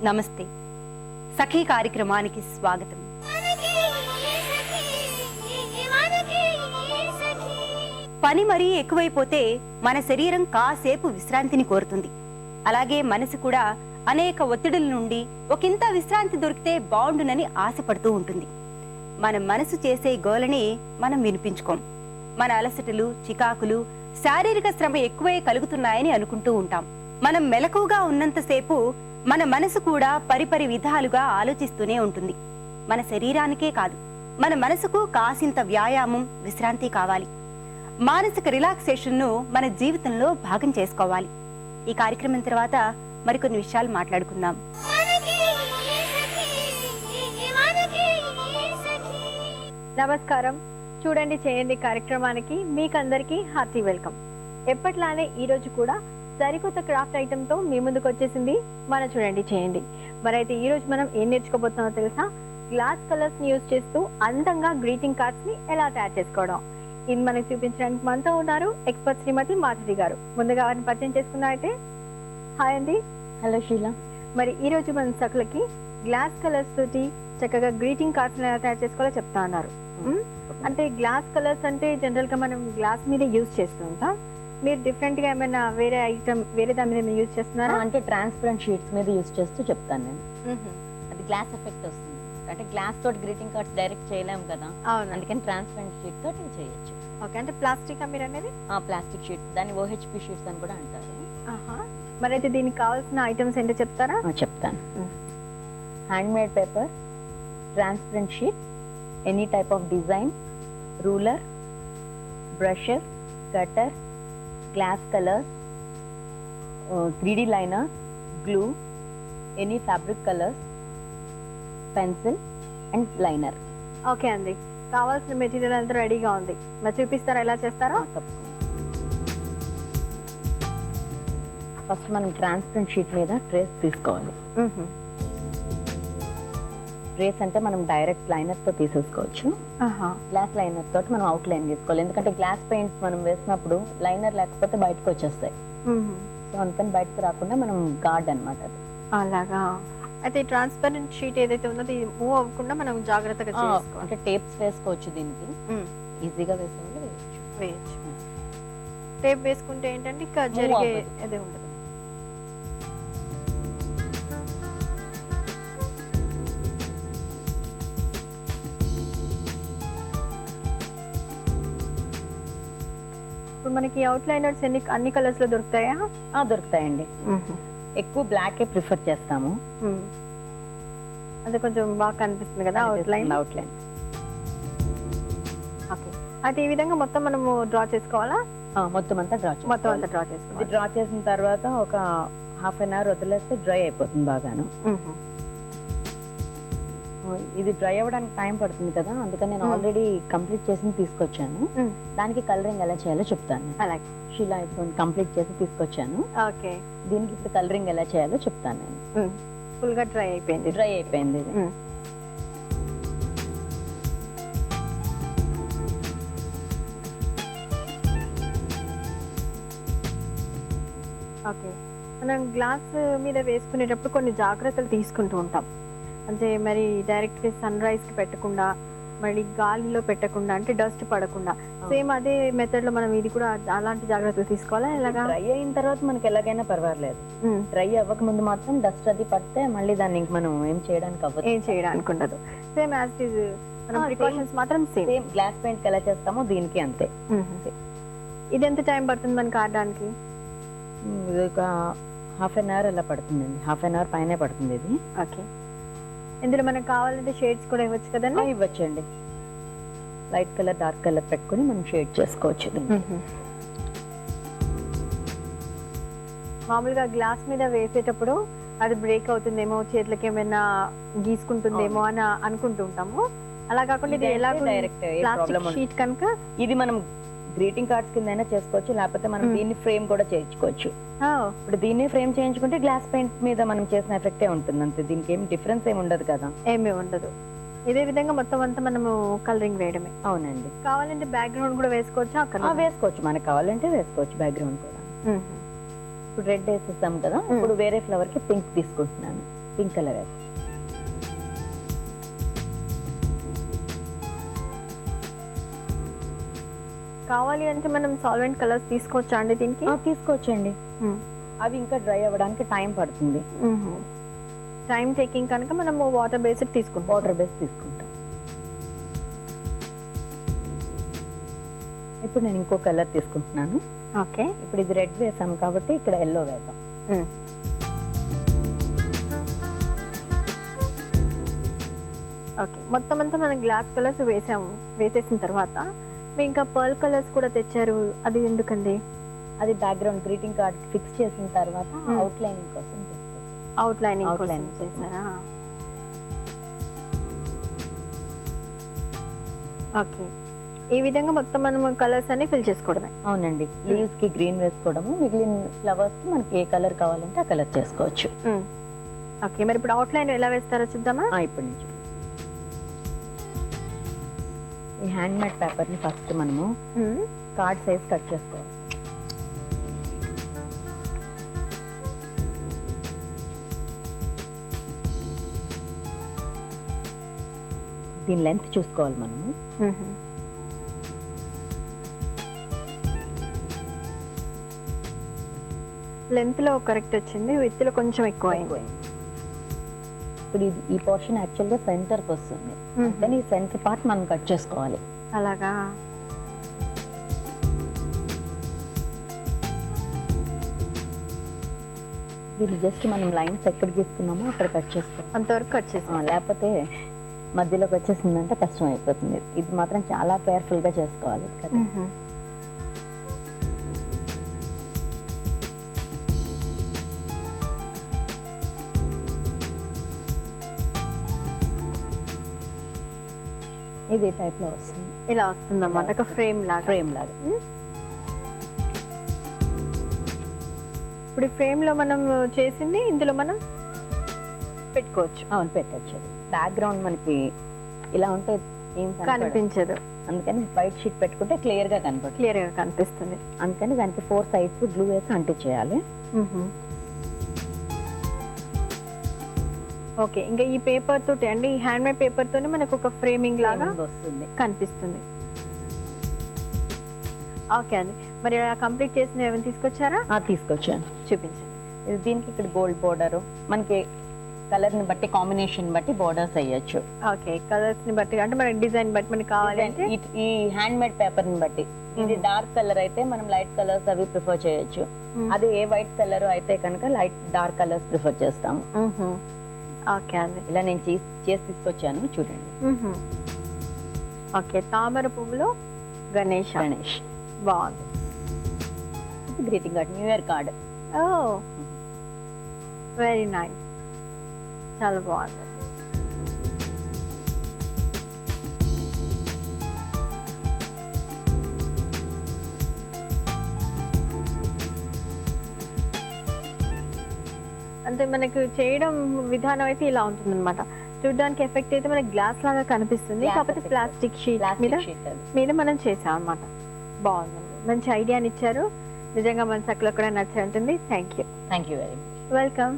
నమస్తే. సఖీ కార్యక్రమానికి స్వాగతం. పని మరీ ఎక్కువైపోతే మన శరీరం కాసేపు విశ్రాంతిని కోరుతుంది. అలాగే మనసు కూడా అనేక ఒత్తిడుల నుండి ఒకంత విశ్రాంతి దొరికితే బాగుండునని ఆశపడుతూ ఉంటుంది. మన మనసు చేసే గోలని మనం వినిపించుకోం. మన అలసటలు, చికాకులు, శారీరక శ్రమ ఎక్కువే కలుగుతున్నాయని అనుకుంటూ ఉంటాం. మనం మెలకువగా ఉన్నంతసేపు మన మనసు కూడా పరిపరి విధాలుగా ఆలోచిస్తూనే ఉంటుంది. మన శరీరానికే కాదు, మన మనసుకు కాసింత వ్యాయామం, విశ్రాంతి కావాలి. మానసిక రిలాక్సేషన్ను మన జీవితంలో భాగం చేసుకోవాలి. ఈ కార్యక్రమం తర్వాత మరికొన్ని విషయాలు మాట్లాడుకుందాం. నమస్కారం. చూడండి చేయండి కార్యక్రమానికి మీకందరికీ హార్టీ వెల్కమ్. ఎప్పట్లానే ఈ రోజు కూడా సరికొత్త క్రాఫ్ట్ ఐటమ్ తో మీ ముందుకు వచ్చేసింది మన చూడండి చేయండి. మరైతే ఈ రోజు మనం ఏం నేర్చుకోబోతున్నామో తెలుసా? గ్లాస్ కలర్స్ ని యూజ్ చేస్తూ అందంగా గ్రీటింగ్ కార్డ్స్ ని ఎలా తయారు చేసుకోవడం. ఇది మనకు చూపించడానికి మనతో ఉన్నారు ఎక్స్పర్ట్ శ్రీమతి మాధురి గారు. ముందుగా వారిని పరిచయం చేసుకున్నట్టే. హాయ్ అండి. హలో షీలా. మరి ఈ రోజు మన సకులకి గ్లాస్ కలర్స్ తోటి చక్కగా గ్రీటింగ్ కార్డ్స్ ఎలా తయారు చేసుకోవాలో చెప్తా ఉన్నారు. అంటే గ్లాస్ కలర్స్ అంటే జనరల్ గా మనం గ్లాస్ మీద యూజ్ చేస్తూ ఉంటాం. మీరు డిఫరెంట్ గా ఏమైనా వేరే ఐటమ్ వేరే దాని మీద యూజ్ చేస్తున్నారా? అంటే ట్రాన్స్పరెంట్ షీట్స్ మీద యూజ్ చేస్తూ చెప్తాను నేను. అది గ్లాస్ ఎఫెక్ట్ వస్తుంది. అంటే గ్లాస్ తోటి గ్రీటింగ్ కార్డ్స్ డైరెక్ట్ చేయలేము కదా, అందుకని ట్రాన్స్పరెంట్ షీట్ తోటి చేయొచ్చు. ఓకే. అంటే ప్లాస్టిక్ మీరు అనేది? ప్లాస్టిక్ షీట్, దాన్ని OHP షీట్స్ అని కూడా అంటారు. మరి అయితే దీనికి కావాల్సిన ఐటమ్స్ ఏంటో చెప్తారా? చెప్తాను. Hand made paper, transparent sheet, any type of design, ruler, brushes, cutter, glass colours, 3D liner, glue, any fabric colors, pencil and liner. Okay అండి. కావాల్సిన మెటీరియల్ అంతా రెడీగా ఉంది. మరి చూపిస్తారా ఎలా చేస్తారో? ఫస్ట్ మనం ట్రాన్స్పరెంట్ షీట్ మీద ట్రేస్ తీసుకోవాలి. ట్రేస్ అంటే మనం డైరెక్ట్ లైనర్ తో తీసేసుకోవచ్చు. గ్లాస్ లైనర్ తోటి మనం అవుట్ లైన్ తీసుకోవాలి. ఎందుకంటే గ్లాస్ పెయింట్స్ మనం వేసినప్పుడు లైనర్ లేకపోతే బయటకు వచ్చేస్తాయి. సో అందుకని బయటకు రాకుండా మనం గార్డ్ అన్నమాట అది. అలాగా. అయితే ట్రాన్స్పరెంట్ షీట్ ఏదైతే ఉందో అది మూవ్ అవ్వకుండా మనం జాగ్రత్తగా చేసుకోవాలి. అంటే టేప్స్ వేసుకోవచ్చు దీనికి, ఈజీగా వేసుకోవాలి, వేయచ్చు. టేప్ వేసుకుంటే ఏంటంటే ఇంకా జరిగే అదే ఉండదు. ఇప్పుడు మనకి అవుట్ లైనర్స్ అన్ని కలర్స్ లో దొరుకుతాయా? దొరుకుతాయండి. ఎక్కువ బ్లాక్ ప్రిఫర్ చేస్తాము. అది కొంచెం బాగా కనిపిస్తుంది కదా అవుట్ లైన్. ఓకే. అయితే ఈ విధంగా మొత్తం మనము డ్రా చేసుకోవాలా? మొత్తం అంతా డ్రా చేసుకోవాలి. డ్రా చేసిన తర్వాత ఒక హాఫ్ అన్ అవర్ వదిలేస్తే డ్రై అయిపోతుంది బాగాను. ఇది డ్రై అవ్వడానికి టైం పడుతుంది కదా, అందుకని నేను ఆల్రెడీ కంప్లీట్ చేసి తీసుకొచ్చాను. దానికి కలరింగ్ ఎలా చేయాలో చెప్తాను. అలాగే. షీలా కంప్లీట్ చేసి తీసుకొచ్చాను. ఓకే. దీనికి ఇప్పుడు కలరింగ్ ఎలా చేయాలో చెప్తాను నేను. ఫుల్ గా డ్రై అయిపోయింది ఇది. ఓకే. మనం గ్లాస్ మీద వేసుకునేటప్పుడు కొన్ని జాగ్రత్తలు తీసుకుంటూ ఉంటాం. అంటే మరి డైరెక్ట్ గా సన్ రైజ్ కి పెట్టకుండా, మళ్ళీ గాలిలో పెట్టకుండా, అంటే డస్ట్ పడకుండా. సేమ్ అదే మెథడ్ లో మనం ఇది కూడా అలాంటి జాగ్రత్తలు తీసుకోవాలా? ఎలాగా? డ్రై అయిన తర్వాత మనకి ఎలాగైనా పర్వాలేదు. డ్రై అవ్వక ముందు మాత్రం డస్ట్ అది పడితే మళ్ళీ దాన్ని మనం ఏం చేయడానికి ఉండదు. సేమ్ యాజ్ ఇట్ ఈజ్ మనం ప్రికాషన్స్ మాత్రం సేమ్ గ్లాస్ పెయింట్ ఎలా చేస్తామో దీనికి అంతే. ఇది ఎంత టైం పడుతుంది మనకి ఆడడానికి? ఇది ఒక హాఫ్ అన్ అవర్ అలా పడుతుందండి. హాఫ్ అన్ అవర్ పైనే పడుతుంది ఇది. ఓకే. ఇందులో మనకు కావాలంటే షేడ్స్ కూడా ఇవ్వచ్చు కదండి? ఇవ్వచ్చండి. లైట్ కలర్, డార్క్ కలర్ పెట్టుకుని మనం షేడ్ చేసుకోవచ్చు. మామూలుగా గ్లాస్ మీద వేసేటప్పుడు అది బ్రేక్ అవుతుందేమో, చేతులకి ఏమైనా గీసుకుంటుందేమో అని అనుకుంటూ ఉంటాము. అలా కాకుండా ఇది ఎలా డైరెక్ట్ షీట్ కనుక ఇది మనం గ్రీటింగ్ కార్డ్స్ కింద చేసుకోవచ్చు, లేకపోతే మనం దీన్ని ఫ్రేమ్ కూడా చేయించుకోవచ్చు. ఇప్పుడు దీన్ని ఫ్రేమ్ చేయించుకుంటే గ్లాస్ పెయింట్ మీద మనం చేసిన ఎఫెక్టే ఉంటుంది అంతే. దీనికి ఏం డిఫరెన్స్ ఏమి ఉండదు కదా. ఏమీ ఉండదు. ఇదే విధంగా మొత్తం అంతా మనము కలరింగ్ వేయడమే. అవునండి. కావాలంటే బ్యాక్గ్రౌండ్ కూడా వేసుకోవచ్చు. అక్కడ వేసుకోవచ్చు, మనకు కావాలంటే వేసుకోవచ్చు బ్యాక్గ్రౌండ్ కూడా. ఇప్పుడు రెడ్ వేసేస్తాం కదా, ఇప్పుడు వేరే ఫ్లవర్ కి పింక్ తీసుకుంటున్నాను. పింక్ కలర్ వేస్తాం. కావాలి అంటే మనం సాల్వెంట్ కలర్స్ తీసుకోవచ్చా అండి దీనికి? తీసుకోవచ్చండి. అవి ఇంకా డ్రై అవ్వడానికి టైం పడుతుంది. టైం టేకింగ్ కనుక మనము వాటర్ బేస్డ్ తీసుకుంటాం. వాటర్ బేస్ తీసుకుంటాం. ఇప్పుడు నేను ఇంకో కలర్ తీసుకుంటున్నాను. ఓకే, ఇప్పుడు ఇది రెడ్ వేసాం కాబట్టి ఇక్కడ ఎల్లో వేద్దాం. ఓకే, మొత్తం అంతా మనం గ్లాస్ కలర్స్ వేసేసిన తర్వాత మీరు ఇంకా పర్ల్ కలర్స్ కూడా తెచ్చారు, అది ఎందుకండి? అది బ్యాక్గ్రౌండ్ గ్రీటింగ్ కార్డ్ ఫిక్స్ చేసిన తర్వాత అవుట్లైనింగ్ కోసం అవుట్లైనింగ్ Outlining చేశారా? ఓకే, ఈ విధంగా మొత్తం మనం కలర్స్ అన్ని ఫిల్ చేసుకోవడమే. అవునండి. లీవ్స్ కి గ్రీన్ వేసుకోవడము, మిగిలిన ఫ్లవర్స్ కి మనకి ఏ కలర్ కావాలంటే ఆ కలర్ చేసుకోవచ్చు. ఓకే, మరి ఇప్పుడు అవుట్లైన్ ఎలా వేస్తారో చూద్దామా? ఇప్పటి నుంచి ఈ హ్యాండ్ మేడ్ పేపర్ ని ఫస్ట్ మనము కార్డ్ సైజ్ కట్ చేసుకోవాలి. దీని లెంత్ చూసుకోవాలి మనము. లెంత్ లో కరెక్ట్ వచ్చింది, విత్ లో కొంచెం ఎక్కువ అయింది. ఇప్పుడు ఈ పోర్షన్ యాక్చువల్ గా సెంటర్ కి వస్తుంది, కానీ ఈ సెంటర్ పార్ట్ మనం కట్ చేసుకోవాలి. అలాగా? దీన్ని జస్ట్ మనం లైన్స్ ఎక్కడ గీస్తున్నామో అక్కడ కట్ చేసుకోవాలి. అంతవరకు కట్ చేస్తాం, లేకపోతే మధ్యలోకి వచ్చేసిందంటే కష్టం అయిపోతుంది. ఇది మాత్రం చాలా కేర్ఫుల్ గా చేసుకోవాలి కదా. ఇది టైప్ లో వస్తుంది. ఇలా వస్తుంది అన్నమాట, ఒక ఫ్రేమ్ లాగా. ఇప్పుడు ఫ్రేమ్ లో మనం చేసింది ఇందులో మనం పెట్టుకోవచ్చు. అవును, పెట్టచ్చు. బ్యాక్గ్రౌండ్ మనకి ఇలా ఉంటే ఏం కనిపించదు, అందుకని వైట్ షీట్ పెట్టుకుంటే క్లియర్ గా కనిపిస్తుంది. అందుకని దానికి 4 సైడ్స్ గ్లూ వేసి అంటించేయాలి. ఓకే, ఇంకా ఈ పేపర్ తోటి అండి, ఈ హ్యాండ్ మేడ్ పేపర్ తోనే మనకు ఒక ఫ్రేమింగ్ లాగా వస్తుంది, కనిపిస్తుంది. ఓకే అండి, మరి కంప్లీట్ చేసిన ఏమైనా తీసుకొచ్చారా? తీసుకొచ్చాను, చూపించండి. ఇది దీనికి ఇక్కడ గోల్డ్ బోర్డర్, మనకి కలర్ ని బట్టి కాంబినేషన్ బట్టి బోర్డర్స్ అయ్యొచ్చు. ఓకే, కలర్స్ ని బట్టి అంటే మనకి డిజైన్ బట్టి మనకి కావాలంటే ఈ హ్యాండ్ మేడ్ పేపర్ ని బట్టి. ఇది డార్క్ కలర్ అయితే మనం లైట్ కలర్స్ అవి ప్రిఫర్ చేయొచ్చు. అదే ఏ వైట్ కలర్ అయితే కనుక లైట్ డార్క్ కలర్స్ ప్రిఫర్ చేస్తాము. ఓకే అండి, ఇలా నేను చేసి తీసుకొచ్చాను, చూడండి. ఓకే, తామర పువ్వులో గణేష్ బాగుంది. Greeting card, new year card. Oh very nice, చాలా బాగుంది. అంటే మనకు చేయడం విధానం అయితే ఇలా ఉంటుంది అనమాట. చూడడానికి ఎఫెక్ట్ అయితే మనకి గ్లాస్ లాగా కనిపిస్తుంది, కాకపోతే ప్లాస్టిక్ షీట్ మీద మనం చేసాం అనమాట. బాగుందండి, మంచి ఐడియాని ఇచ్చారు. నిజంగా మన చక్కలో కూడా నచ్చే ఉంటుంది. Thank you very much. Welcome.